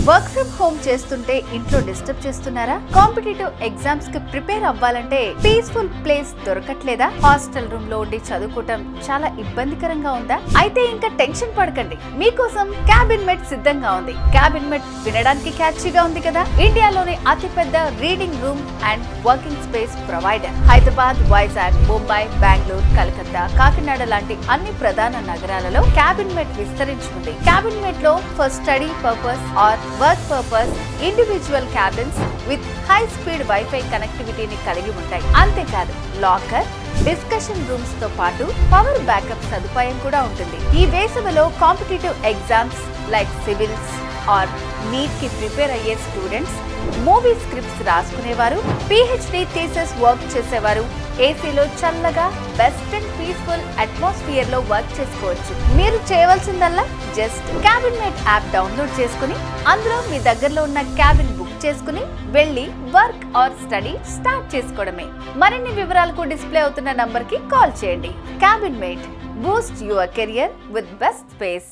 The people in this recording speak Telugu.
వర్క్ ఫ్రమ్ హోమ్ చేస్తుంటే ఇంట్లో డిస్టర్బ్ చేస్తున్నారా? కాంపిటేటివ్ ఎగ్జామ్స్ కి ప్రిపేర్ అవ్వాలంటే పీస్ఫుల్ ప్లేస్ దొరకట్లేదా? హాస్టల్ రూమ్ లో ఉండి చదువుకోవటం చాలా ఇబ్బందికరంగా ఉందా? అయితే ఇంకా టెన్షన్ పడకండి, మీకోసం క్యాబిన్ మెట్ సిద్ధంగా ఉంది. క్యాబిన్ మెట్ వినడానికి క్యాచీగా ఉంది కదా. ఇండియాలోని అతిపెద్ద reading room and working space provider. Hyderabad, Vizag, Mumbai, Bengaluru, Calcutta, Kakinada లాంటి అన్ని ప్రధాన నగరాలలో క్యాబిన్ మెట్ విస్తరించి ఉంది. క్యాబిన్ మెట్ లో for study purpose or work purpose individual cabins with high speed wifi కనెక్టివిటీని కలిగి ఉంటాయి. అంతేకాదు లాకర్, డిస్కషన్ రూమ్స్ తో పాటు పవర్ బ్యాకప్ సదుపాయం కూడా ఉంటుంది. ఈ వేసవిలో competitive exams like civils or NEET కి ప్రిపేర్ అయ్యే స్టూడెంట్స్, మూవీ స్క్రిప్ట్స్ రాసుకునేవారు, పిహెచ్డి థీసిస్ వర్క్ చేసేవారు ఏసీలో చల్లగా బెస్ట్ అండ్ పీస్ఫుల్ అట్మాస్ఫియర్ లో వర్క్ చేసుకోవచ్చు. మీరు చేయవలసిందల్లా just cabin mate app download చేసుకుని అందులో మీ దగ్గరలో ఉన్న క్యాబిన్ బుక్ చేసుకుని వెళ్ళి వర్క్ ఆర్ స్టడీ స్టార్ట్ చేసుకోవడమే. మరిన్ని వివరాలకు డిస్ప్లే అవుతున్న నంబర్ కి కాల్ చేయండి. Cabin mate, boost your career with best space.